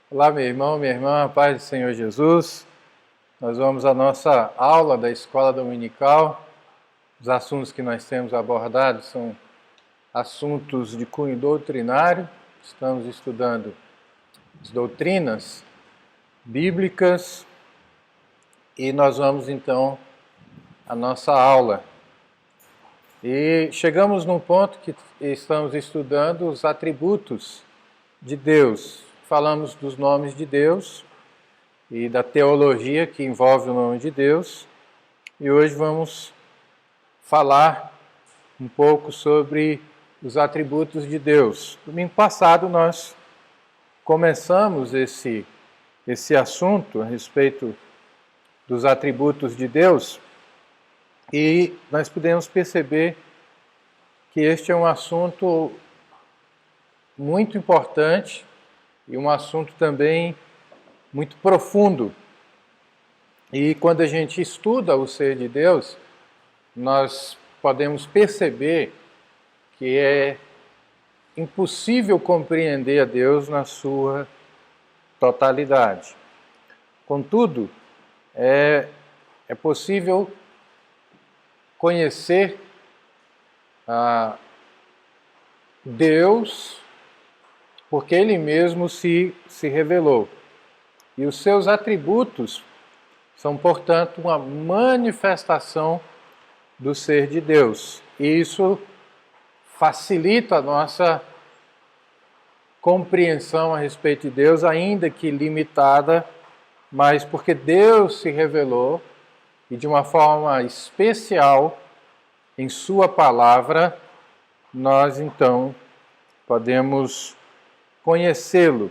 Olá, meu irmão, minha irmã, paz do Senhor Jesus. Nós vamos à nossa aula da Escola Dominical. Os assuntos que nós temos abordado são assuntos de cunho doutrinário. Estamos estudando as doutrinas bíblicas e nós vamos então à nossa aula. E chegamos num ponto que estamos estudando os atributos de Deus. Falamos dos nomes de Deus e da teologia que envolve o nome de Deus. E hoje vamos falar um pouco sobre os atributos de Deus. Domingo passado nós começamos esse assunto a respeito dos atributos de Deus e nós podemos perceber que este é um assunto muito importante e um assunto também muito profundo. E quando a gente estuda o ser de Deus, nós podemos perceber que é impossível compreender a Deus na sua totalidade. Contudo, é possível conhecer Deus porque Ele mesmo se revelou. E os seus atributos são, portanto, uma manifestação do ser de Deus. E isso facilita a nossa compreensão a respeito de Deus, ainda que limitada, mas porque Deus se revelou e de uma forma especial em Sua palavra, nós então podemos conhecê-lo.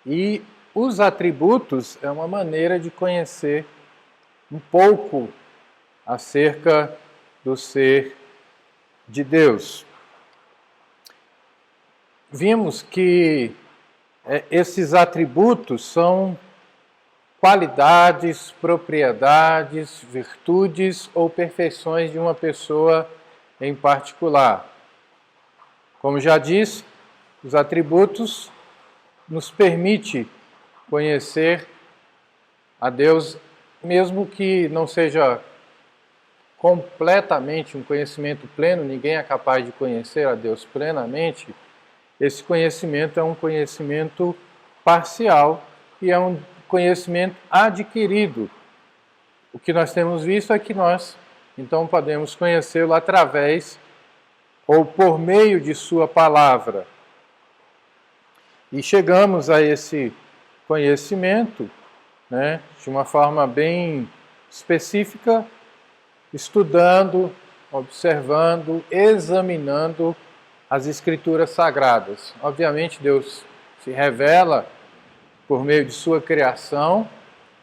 E os atributos é uma maneira de conhecer um pouco acerca do ser de Deus. Vimos que esses atributos são qualidades, propriedades, virtudes ou perfeições de uma pessoa em particular. Como já disse, os atributos nos permitem conhecer a Deus, mesmo que não seja completamente um conhecimento pleno, ninguém é capaz de conhecer a Deus plenamente. Esse conhecimento é um conhecimento parcial e é um conhecimento adquirido. O que nós temos visto é que nós, então, podemos conhecê-lo através ou por meio de Sua palavra. E chegamos a esse conhecimento, de uma forma bem específica, estudando, observando, examinando as Escrituras Sagradas. Obviamente, Deus se revela por meio de Sua criação,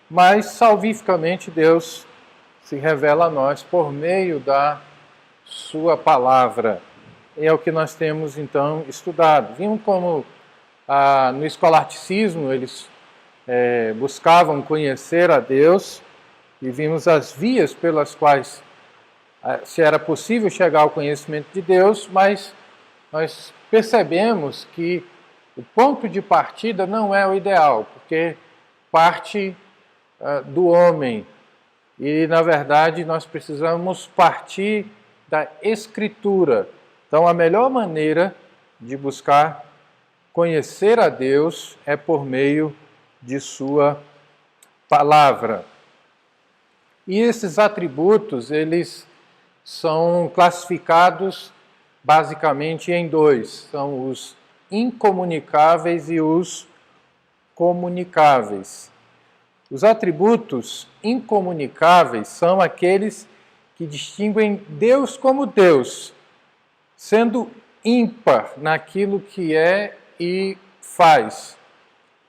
mas salvificamente Deus se revela a nós por meio da Sua palavra. E é o que nós temos então estudado. Vimos como no escolasticismo eles buscavam conhecer a Deus e vimos as vias pelas quais se era possível chegar ao conhecimento de Deus, mas nós percebemos que o ponto de partida não é o ideal, porque parte do homem e, na verdade, nós precisamos partir da Escritura. Então, a melhor maneira de buscar conhecer a Deus é por meio de Sua palavra. E esses atributos, eles são classificados basicamente em dois. São os incomunicáveis e os comunicáveis. Os atributos incomunicáveis são aqueles que distinguem Deus como Deus, sendo ímpar naquilo que é e faz.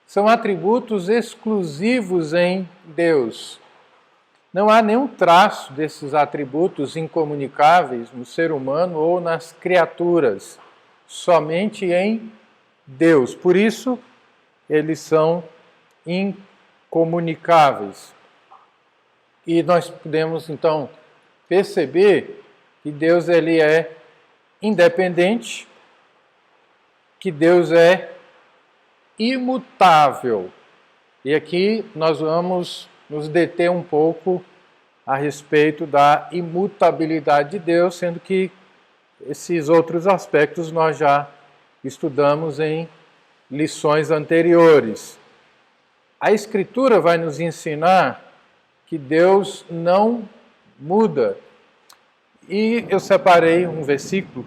São atributos exclusivos em Deus. Não há nenhum traço desses atributos incomunicáveis no ser humano ou nas criaturas, somente em Deus. Por isso, eles são incomunicáveis. E nós podemos, então, perceber que Deus ele é independente, que Deus é imutável. E aqui nós vamos nos deter um pouco a respeito da imutabilidade de Deus, sendo que esses outros aspectos nós já estudamos em lições anteriores. A Escritura vai nos ensinar que Deus não muda. E eu separei um versículo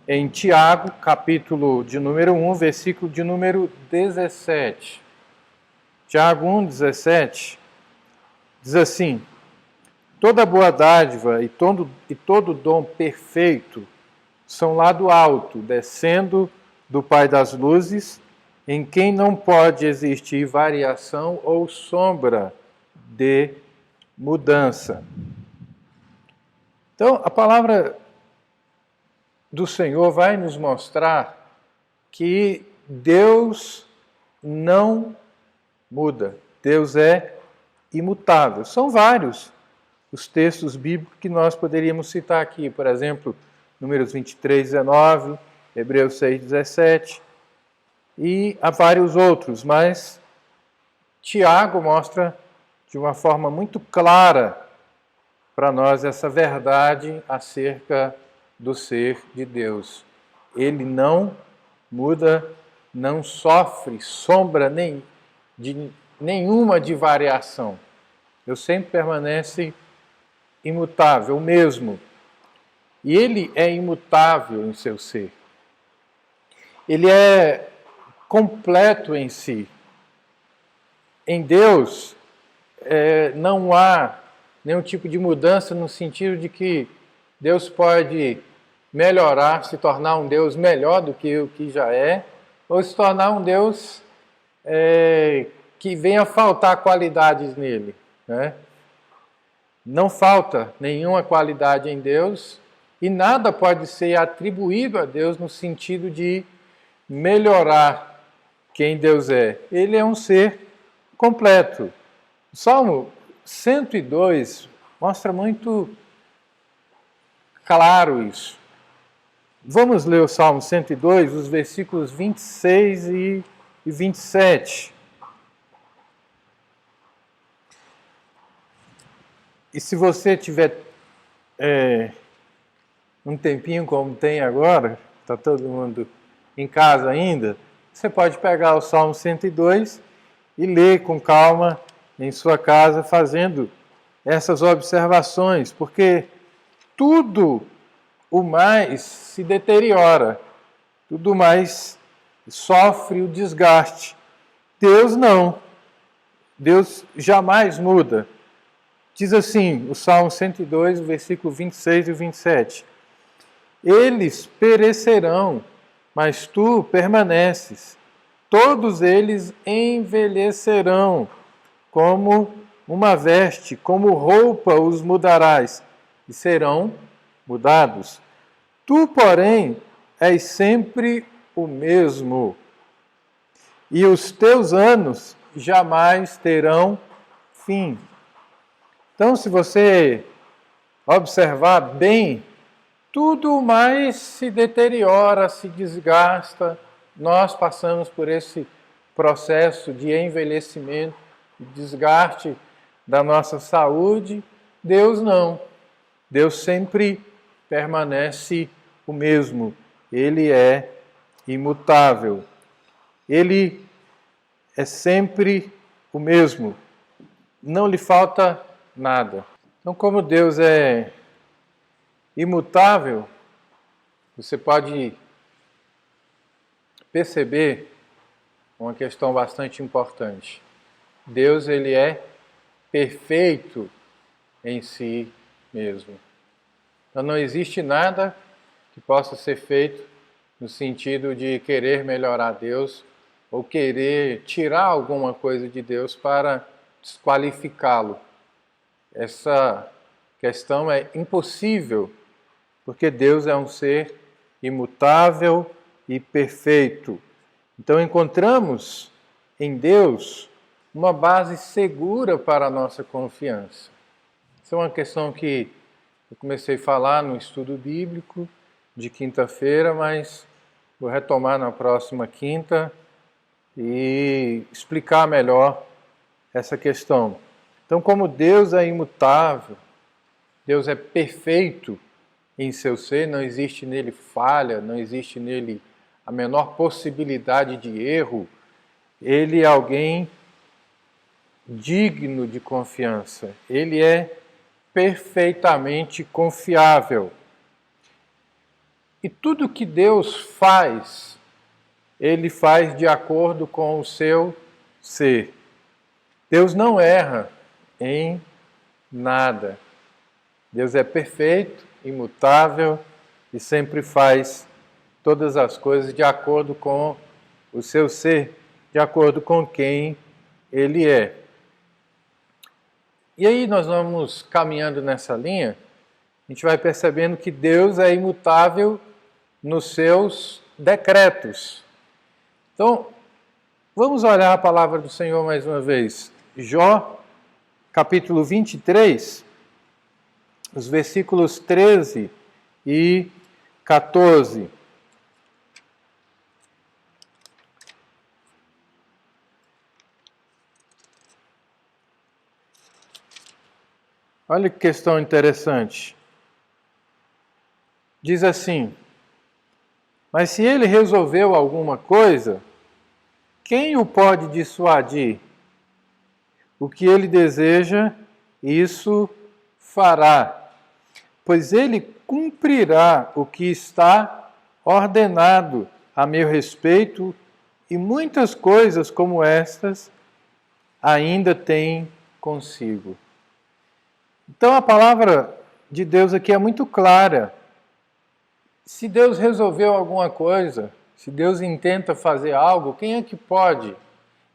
em Tiago, capítulo de número 1, versículo de número 17. Tiago 1, 17, diz assim: toda boa dádiva e todo dom perfeito são lá do alto, descendo do Pai das luzes, em quem não pode existir variação ou sombra de mudança. Então, a palavra do Senhor vai nos mostrar que Deus não muda. Deus é imutável. São vários os textos bíblicos que nós poderíamos citar aqui. Por exemplo, Números 23, 19, Hebreus 6, 17. E há vários outros, mas Tiago mostra de uma forma muito clara para nós essa verdade acerca do ser de Deus. Ele não muda, não sofre sombra nenhuma de variação. Deus sempre permanece imutável, o mesmo. E ele é imutável em seu ser. Ele é completo em si. Em Deus, não há nenhum tipo de mudança no sentido de que Deus pode melhorar, se tornar um Deus melhor do que o que já é, ou se tornar um Deus que venha faltar qualidades nele, né? Não falta nenhuma qualidade em Deus e nada pode ser atribuído a Deus no sentido de melhorar quem Deus é. Ele é um ser completo. O Salmo 102 mostra muito claro isso. Vamos ler o Salmo 102, os versículos 26 e 27. E se você tiver um tempinho como tem agora, está todo mundo em casa ainda, você pode pegar o Salmo 102 e ler com calma em sua casa, fazendo essas observações, porque tudo o mais se deteriora, tudo mais sofre o desgaste. Deus não. Deus jamais muda. Diz assim, o Salmo 102, versículo 26 e 27. Eles perecerão, mas tu permaneces. Todos eles envelhecerão, como uma veste, como roupa os mudarás, e serão mudados. Tu, porém, és sempre o mesmo, e os teus anos jamais terão fim. Então, se você observar bem, tudo mais se deteriora, se desgasta. Nós passamos por esse processo de envelhecimento, de desgaste da nossa saúde. Deus não. Deus sempre permanece o mesmo. Ele é imutável. Ele é sempre o mesmo. Não lhe falta nada. Então, como Deus é imutável, você pode perceber uma questão bastante importante. Deus, ele é perfeito em si mesmo. Então, não existe nada que possa ser feito no sentido de querer melhorar Deus ou querer tirar alguma coisa de Deus para desqualificá-lo. Essa questão é impossível, porque Deus é um ser imutável e perfeito. Então encontramos em Deus uma base segura para a nossa confiança. Essa é uma questão que eu comecei a falar no estudo bíblico de quinta-feira, mas vou retomar na próxima quinta e explicar melhor essa questão. Então, como Deus é imutável, Deus é perfeito em seu ser, não existe nele falha, não existe nele a menor possibilidade de erro, ele é alguém digno de confiança, ele é perfeitamente confiável. E tudo que Deus faz, ele faz de acordo com o seu ser. Deus não erra em nada. Deus é perfeito, imutável e sempre faz todas as coisas de acordo com o seu ser, de acordo com quem ele é. E aí nós vamos caminhando nessa linha, a gente vai percebendo que Deus é imutável nos seus decretos. Então, vamos olhar a palavra do Senhor mais uma vez. Jó, capítulo 23, os versículos 13 e 14. Olha que questão interessante. Diz assim: mas se ele resolveu alguma coisa, quem o pode dissuadir? O que ele deseja, isso fará, pois ele cumprirá o que está ordenado a meu respeito, e muitas coisas como estas ainda tem consigo. Então a palavra de Deus aqui é muito clara. Se Deus resolveu alguma coisa, se Deus intenta fazer algo, quem é que pode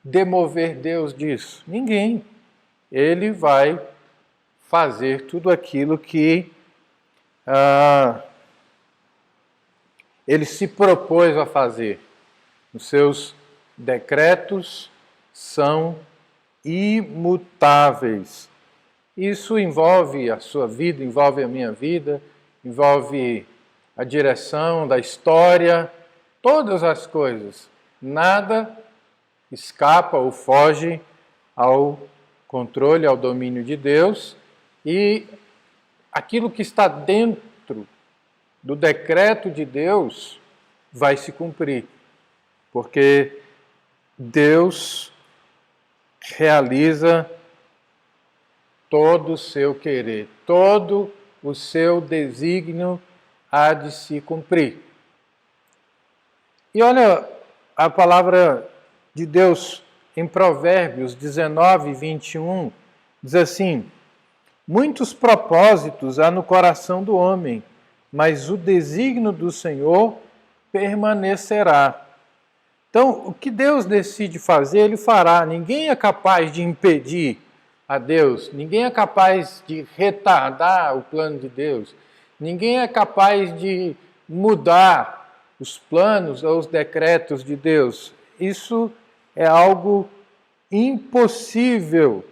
demover Deus disso? Ninguém. Ele vai fazer tudo aquilo que ele se propôs a fazer. Os seus decretos são imutáveis. Isso envolve a sua vida, envolve a minha vida, envolve a direção da história, todas as coisas. Nada escapa ou foge ao controle, ao domínio de Deus, e aquilo que está dentro do decreto de Deus vai se cumprir, porque Deus realiza todo o seu querer, todo o seu desígnio há de se cumprir. E olha a palavra de Deus em Provérbios 19, 21, diz assim: muitos propósitos há no coração do homem, mas o desígnio do Senhor permanecerá. Então, o que Deus decide fazer, Ele fará. Ninguém é capaz de impedir a Deus, ninguém é capaz de retardar o plano de Deus, ninguém é capaz de mudar os planos ou os decretos de Deus. Isso é algo impossível.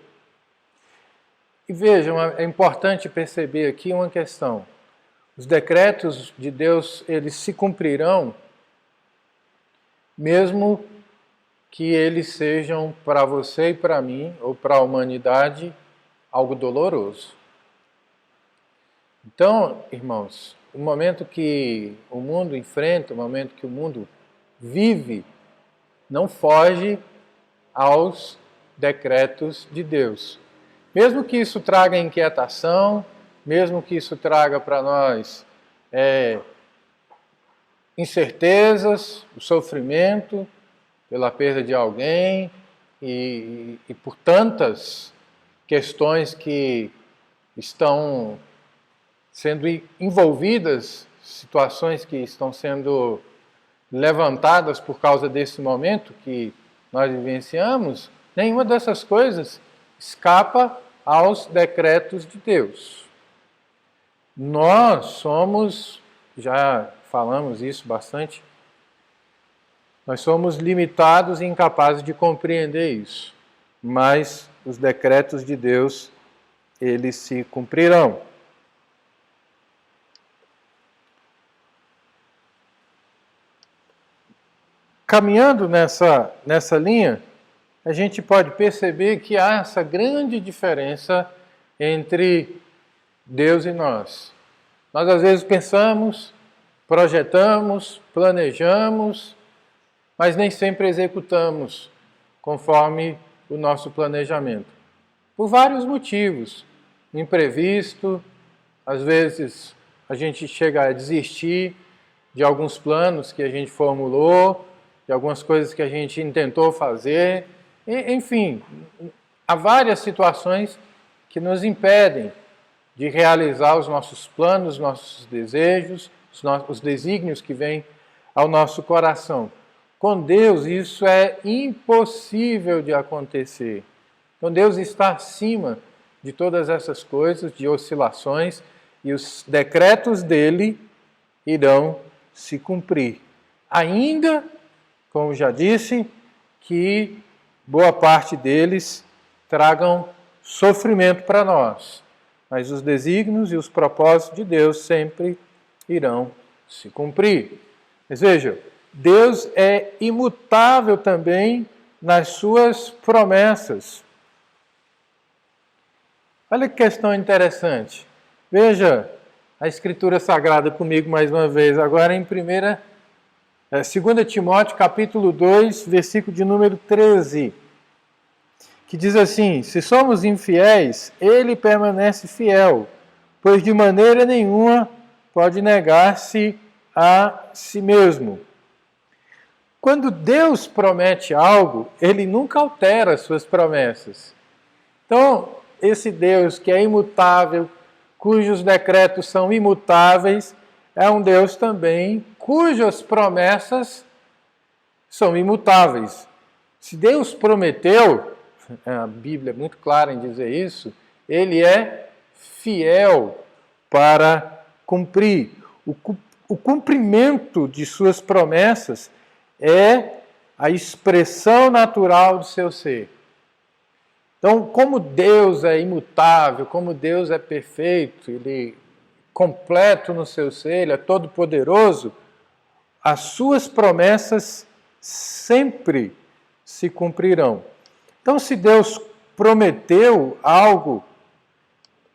E vejam, é importante perceber aqui uma questão. Os decretos de Deus, eles se cumprirão, mesmo que eles sejam para você e para mim, ou para a humanidade, algo doloroso. Então, irmãos, o momento que o mundo enfrenta, o momento que o mundo vive, não foge aos decretos de Deus. Mesmo que isso traga inquietação, mesmo que isso traga para nós incertezas, o sofrimento pela perda de alguém e por tantas questões que estão sendo envolvidas, situações que estão sendo levantadas por causa desse momento que nós vivenciamos, nenhuma dessas coisas escapa aos decretos de Deus. Nós somos, já falamos isso bastante, nós somos limitados e incapazes de compreender isso, mas os decretos de Deus, eles se cumprirão. Caminhando nessa linha, a gente pode perceber que há essa grande diferença entre Deus e nós. Nós às vezes pensamos, projetamos, planejamos, mas nem sempre executamos conforme o nosso planejamento. Por vários motivos. Imprevisto, às vezes a gente chega a desistir de alguns planos que a gente formulou, de algumas coisas que a gente intentou fazer. Enfim, há várias situações que nos impedem de realizar os nossos planos, os nossos desejos, os desígnios que vêm ao nosso coração. Com Deus, isso é impossível de acontecer. Então, Deus está acima de todas essas coisas, de oscilações, e os decretos dele irão se cumprir. Ainda, como já disse, que boa parte deles tragam sofrimento para nós. Mas os desígnios e os propósitos de Deus sempre irão se cumprir. Mas veja, Deus é imutável também nas suas promessas. Olha que questão interessante. Veja a Escritura Sagrada comigo mais uma vez, agora em 2 Timóteo, capítulo 2, versículo de número 13, que diz assim: se somos infiéis, ele permanece fiel, pois de maneira nenhuma pode negar-se a si mesmo. Quando Deus promete algo, ele nunca altera as suas promessas. Então, esse Deus que é imutável, cujos decretos são imutáveis, é um Deus também cujas promessas são imutáveis. Se Deus prometeu, a Bíblia é muito clara em dizer isso, ele é fiel para cumprir. O cumprimento de suas promessas é a expressão natural do seu ser. Então, como Deus é imutável, como Deus é perfeito, ele é completo no seu ser, ele é todo-poderoso, as suas promessas sempre se cumprirão. Então, se Deus prometeu algo,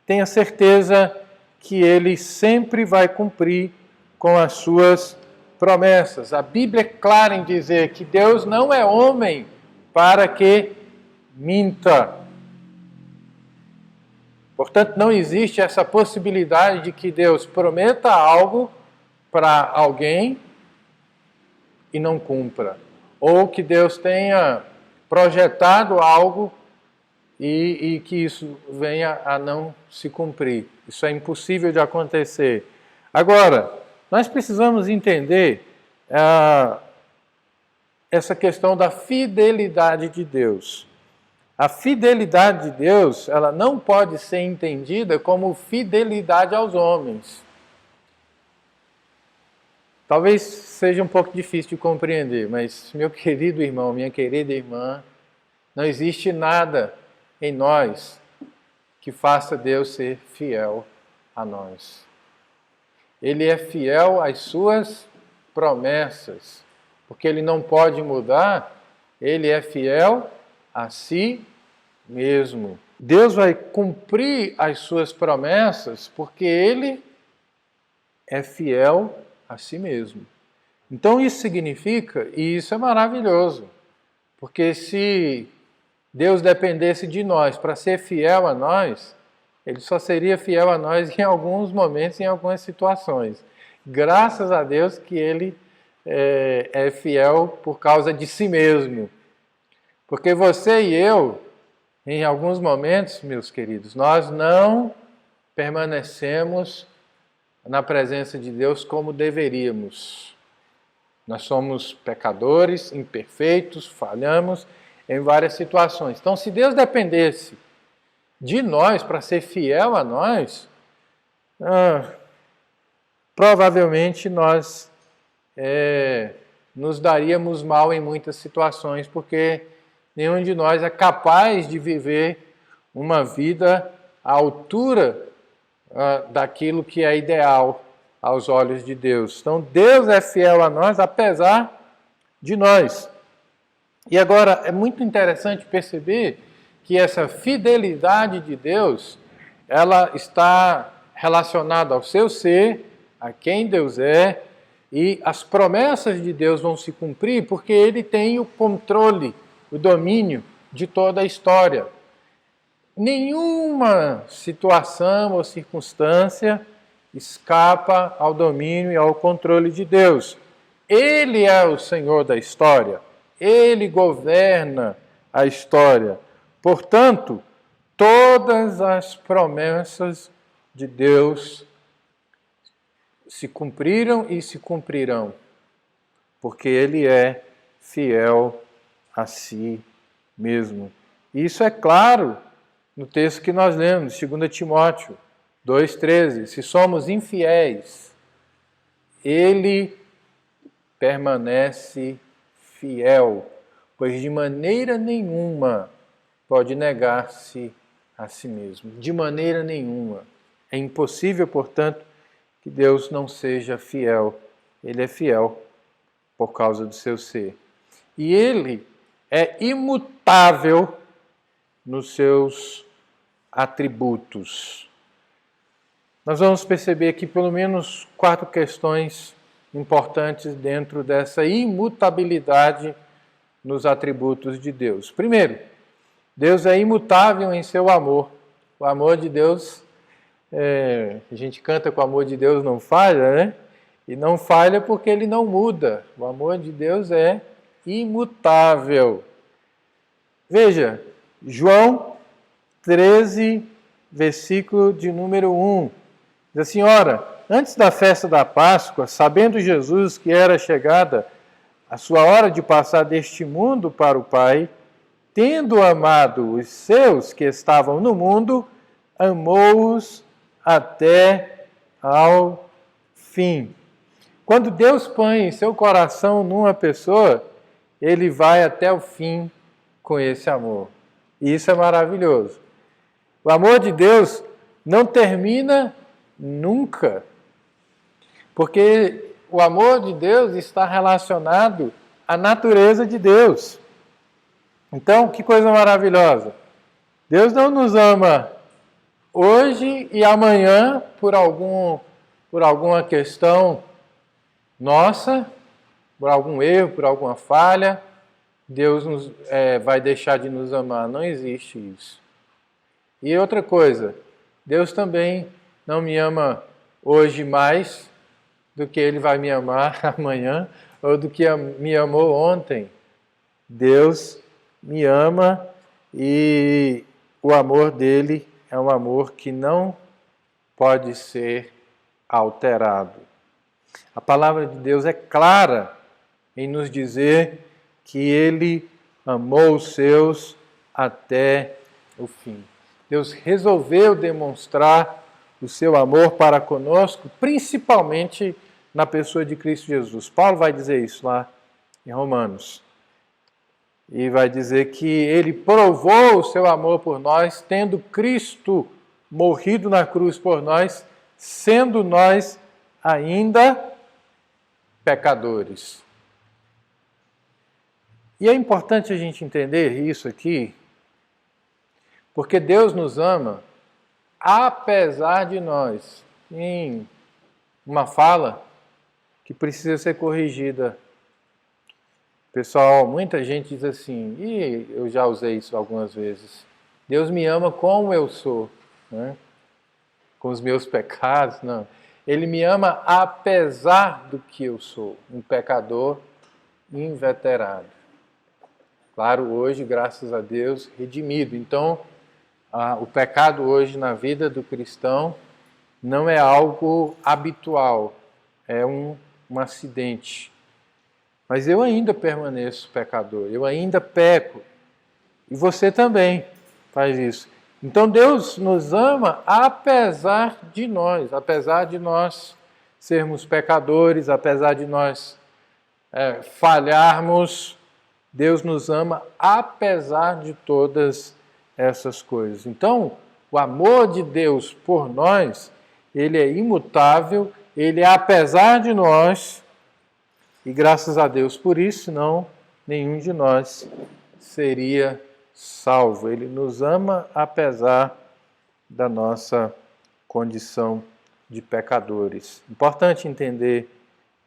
tenha certeza que ele sempre vai cumprir com as suas promessas. A Bíblia é clara em dizer que Deus não é homem para que minta. Portanto, não existe essa possibilidade de que Deus prometa algo para alguém e não cumpra. Ou que Deus tenha projetado algo e que isso venha a não se cumprir. Isso é impossível de acontecer. Agora, nós precisamos entender essa questão da fidelidade de Deus. A fidelidade de Deus, ela não pode ser entendida como fidelidade aos homens. Talvez seja um pouco difícil de compreender, mas, meu querido irmão, minha querida irmã, não existe nada em nós que faça Deus ser fiel a nós. Ele é fiel às suas promessas, porque ele não pode mudar, ele é fiel a si mesmo. Deus vai cumprir as suas promessas porque ele é fiel a si mesmo. Então isso significa, e isso é maravilhoso, porque se Deus dependesse de nós para ser fiel a nós, ele só seria fiel a nós em alguns momentos, em algumas situações. Graças a Deus que ele é fiel por causa de si mesmo. Porque você e eu, em alguns momentos, meus queridos, nós não permanecemos na presença de Deus como deveríamos. Nós somos pecadores, imperfeitos, falhamos em várias situações. Então, se Deus dependesse de nós para ser fiel a nós, provavelmente nós nos daríamos mal em muitas situações, porque nenhum de nós é capaz de viver uma vida à altura daquilo que é ideal aos olhos de Deus. Então, Deus é fiel a nós, apesar de nós. E agora, é muito interessante perceber que essa fidelidade de Deus, ela está relacionada ao seu ser, a quem Deus é, e as promessas de Deus vão se cumprir porque Ele tem o controle, o domínio de toda a história. Nenhuma situação ou circunstância escapa ao domínio e ao controle de Deus. Ele é o Senhor da história. Ele governa a história. Portanto, todas as promessas de Deus se cumpriram e se cumprirão, porque Ele é fiel a si mesmo. Isso é claro no texto que nós lemos, 2 Timóteo 2,13. Se somos infiéis, Ele permanece fiel, pois de maneira nenhuma pode negar-se a si mesmo. De maneira nenhuma. É impossível, portanto, que Deus não seja fiel. Ele é fiel por causa do seu ser. E Ele é imutável nos seus atributos. Nós vamos perceber aqui pelo menos 4 questões importantes dentro dessa imutabilidade nos atributos de Deus. Primeiro, Deus é imutável em seu amor. O amor de Deus, a gente canta que o amor de Deus não falha, né? E não falha porque Ele não muda. O amor de Deus é imutável. Veja, João 13, versículo de número 1. Diz assim: ora, antes da festa da Páscoa, sabendo Jesus que era chegada a sua hora de passar deste mundo para o Pai, tendo amado os seus que estavam no mundo, amou-os até ao fim. Quando Deus põe seu coração numa pessoa, Ele vai até o fim com esse amor. E isso é maravilhoso. O amor de Deus não termina nunca, porque o amor de Deus está relacionado à natureza de Deus. Então, que coisa maravilhosa! Deus não nos ama hoje e amanhã por alguma questão nossa, por algum erro, por alguma falha, Deus vai deixar de nos amar. Não existe isso. E outra coisa, Deus também não me ama hoje mais do que Ele vai me amar amanhã ou do que me amou ontem. Deus me ama e o amor dele é um amor que não pode ser alterado. A palavra de Deus é clara em nos dizer que Ele amou os seus até o fim. Deus resolveu demonstrar o seu amor para conosco, principalmente na pessoa de Cristo Jesus. Paulo vai dizer isso lá em Romanos. E vai dizer que Ele provou o seu amor por nós, tendo Cristo morrido na cruz por nós, sendo nós ainda pecadores. E é importante a gente entender isso aqui, porque Deus nos ama apesar de nós. Em uma fala que precisa ser corrigida. Pessoal, muita gente diz assim, e eu já usei isso algumas vezes: Deus me ama como eu sou, né? Com os meus pecados. Não. Ele me ama apesar do que eu sou, um pecador inveterado. Claro, hoje, graças a Deus, redimido. Então, o pecado hoje na vida do cristão não é algo habitual, é um acidente. Mas eu ainda permaneço pecador, eu ainda peco. E você também faz isso. Então Deus nos ama apesar de nós sermos pecadores, apesar de nós falharmos, Deus nos ama apesar de todas essas coisas. Então, o amor de Deus por nós, ele é imutável, ele é apesar de nós, e graças a Deus por isso, senão nenhum de nós seria salvo. Ele nos ama apesar da nossa condição de pecadores. Importante entender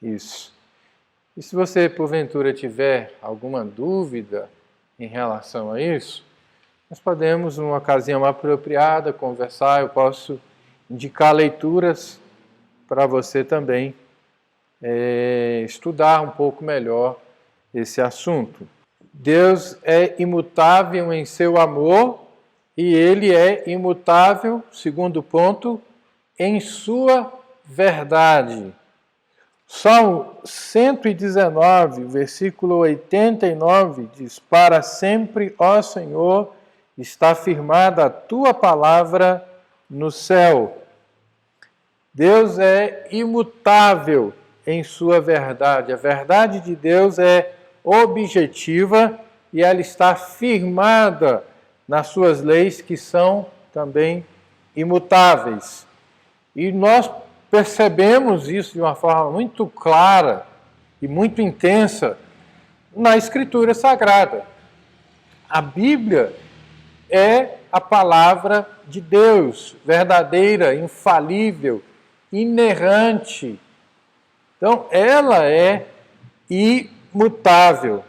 isso. E se você, porventura, tiver alguma dúvida em relação a isso, nós podemos, numa ocasião apropriada, conversar. Eu posso indicar leituras para você também estudar um pouco melhor esse assunto. Deus é imutável em seu amor e Ele é imutável, segundo ponto, em sua verdade. Salmo 119, versículo 89 diz: Para sempre, ó Senhor, está firmada a tua palavra no céu. Deus é imutável em sua verdade. A verdade de Deus é objetiva e ela está firmada nas suas leis, que são também imutáveis. E nós percebemos isso de uma forma muito clara e muito intensa na Escritura Sagrada. A Bíblia é a palavra de Deus, verdadeira, infalível, inerrante. Então, ela é imutável.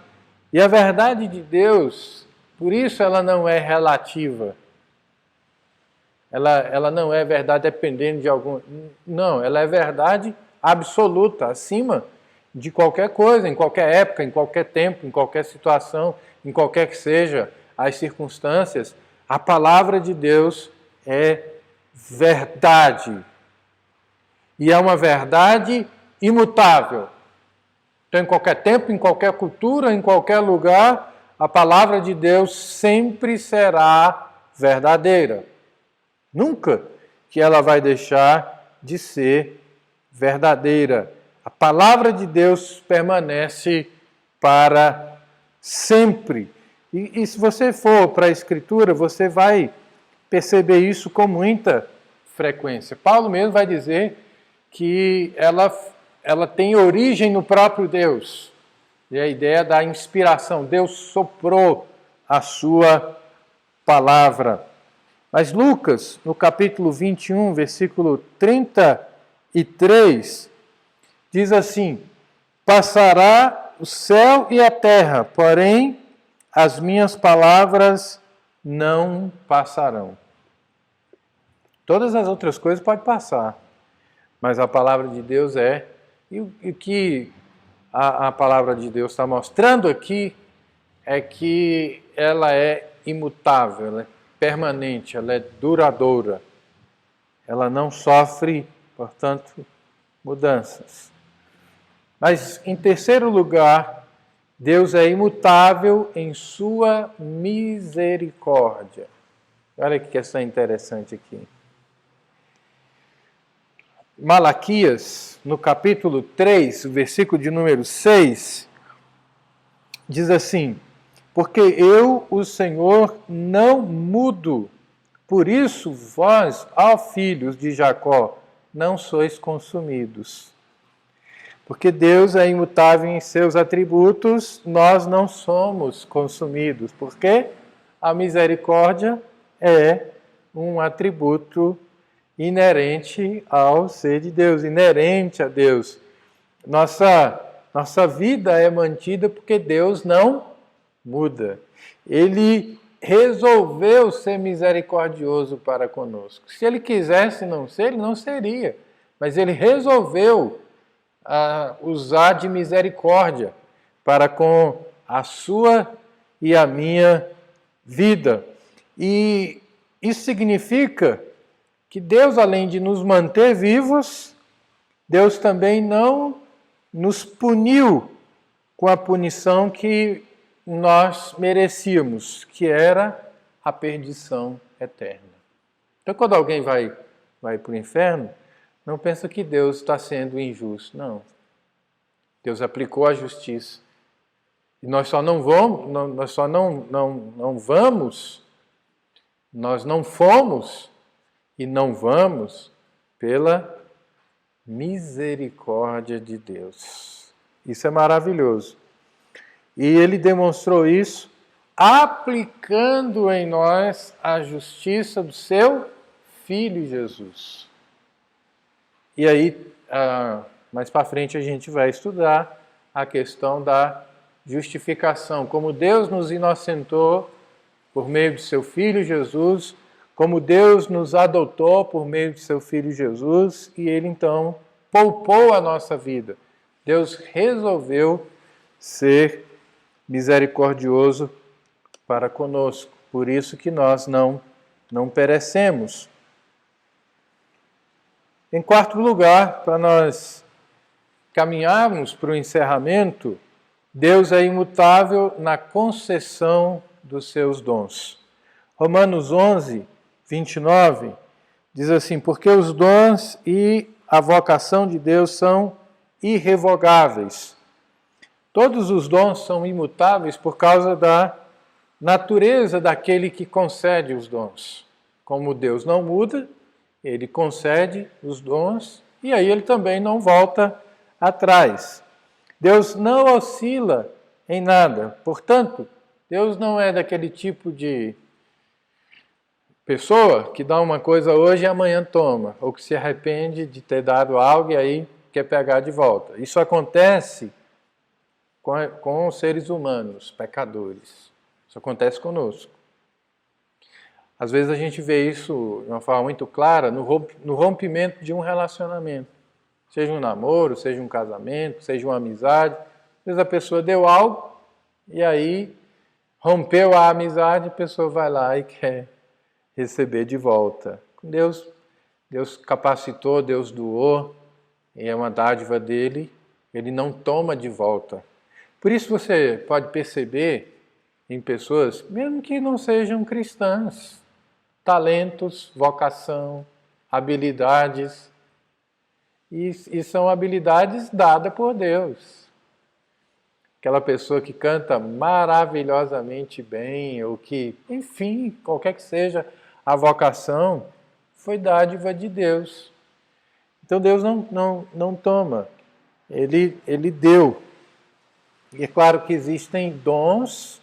E a verdade de Deus, por isso ela não é relativa. Ela não é verdade dependendo de algum... Não, ela é verdade absoluta, acima de qualquer coisa, em qualquer época, em qualquer tempo, em qualquer situação, em qualquer que seja as circunstâncias. A palavra de Deus é verdade. E é uma verdade imutável. Então, em qualquer tempo, em qualquer cultura, em qualquer lugar, a palavra de Deus sempre será verdadeira. Nunca que ela vai deixar de ser verdadeira. A palavra de Deus permanece para sempre. E se você for para a Escritura, você vai perceber isso com muita frequência. Paulo mesmo vai dizer que ela tem origem no próprio Deus. E a ideia da inspiração. Deus soprou a sua palavra. Mas Lucas, no capítulo 21, versículo 33, diz assim: Passará o céu e a terra, porém as minhas palavras não passarão. Todas as outras coisas podem passar, mas a palavra de Deus é. E o que a palavra de Deus está mostrando aqui é que ela é imutável, ela é permanente, ela é duradoura. Ela não sofre, portanto, mudanças. Mas, em terceiro lugar, Deus é imutável em sua misericórdia. Olha que questão interessante aqui. Malaquias, no capítulo 3, versículo de número 6, diz assim: Porque eu, o Senhor, não mudo. Por isso, vós, ó filhos de Jacó, não sois consumidos. Porque Deus é imutável em seus atributos, nós não somos consumidos. Porque a misericórdia é um atributo inerente ao ser de Deus, inerente a Deus. Nossa vida é mantida porque Deus não muda. Ele resolveu ser misericordioso para conosco. Se ele quisesse não ser, ele não seria. Mas ele resolveu usar de misericórdia para com a sua e a minha vida. E isso significa que Deus, além de nos manter vivos, Deus também não nos puniu com a punição que nós merecíamos, que era a perdição eterna. Então, quando alguém vai para o inferno, não pensa que Deus está sendo injusto. Não. Deus aplicou a justiça. E nós só não vamos, nós não fomos e não vamos pela misericórdia de Deus. Isso é maravilhoso. E ele demonstrou isso aplicando em nós a justiça do seu Filho Jesus. E aí, mais para frente, a gente vai estudar a questão da justificação, como Deus nos inocentou por meio de seu Filho Jesus, como Deus nos adotou por meio de seu Filho Jesus, e ele então poupou a nossa vida. Deus resolveu ser misericordioso para conosco. Por isso que nós não perecemos. Em quarto lugar, para nós caminharmos para o encerramento, Deus é imutável na concessão dos seus dons. Romanos 11, 29, diz assim: porque os dons e a vocação de Deus são irrevogáveis. Todos os dons são imutáveis por causa da natureza daquele que concede os dons. Como Deus não muda, ele concede os dons e aí ele também não volta atrás. Deus não oscila em nada. Portanto, Deus não é daquele tipo de pessoa que dá uma coisa hoje e amanhã toma, ou que se arrepende de ter dado algo e aí quer pegar de volta. Isso acontece com os seres humanos, pecadores. Isso acontece conosco. Às vezes a gente vê isso de uma forma muito clara no rompimento de um relacionamento. Seja um namoro, seja um casamento, seja uma amizade. Às vezes a pessoa deu algo e aí rompeu a amizade, a pessoa vai lá e quer receber de volta. Deus capacitou, Deus doou, e é uma dádiva dele, ele não toma de volta. Por isso você pode perceber em pessoas, mesmo que não sejam cristãs, talentos, vocação, habilidades, e são habilidades dadas por Deus. Aquela pessoa que canta maravilhosamente bem, ou que, enfim, qualquer que seja a vocação, foi dádiva de Deus. Então Deus não toma, Ele deu. E é claro que existem dons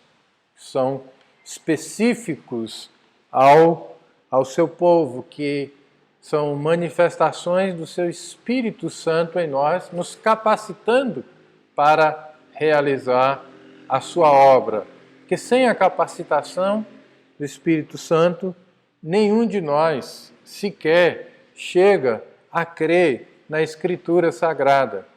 que são específicos ao seu povo, que são manifestações do seu Espírito Santo em nós, nos capacitando para realizar a sua obra. Porque sem a capacitação do Espírito Santo, nenhum de nós sequer chega a crer na Escritura Sagrada.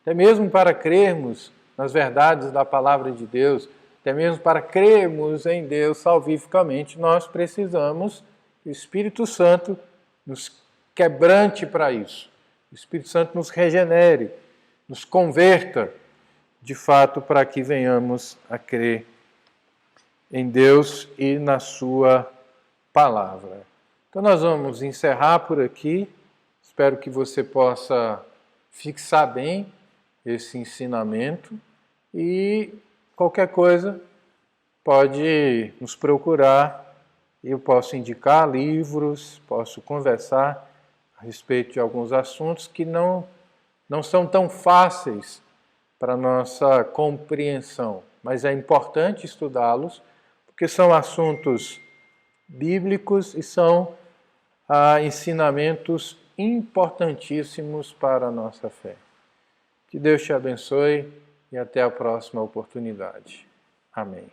Até mesmo para crermos nas verdades da Palavra de Deus, até mesmo para crermos em Deus salvificamente, nós precisamos que o Espírito Santo nos quebrante para isso. O Espírito Santo nos regenere, nos converta, de fato, para que venhamos a crer em Deus e na sua palavra. Então nós vamos encerrar por aqui. Espero que você possa fixar bem esse ensinamento e qualquer coisa pode nos procurar. Eu posso indicar livros, posso conversar a respeito de alguns assuntos que não são tão fáceis para a nossa compreensão, mas é importante estudá-los, porque são assuntos bíblicos e são ensinamentos importantíssimos para a nossa fé. Que Deus te abençoe e até a próxima oportunidade. Amém.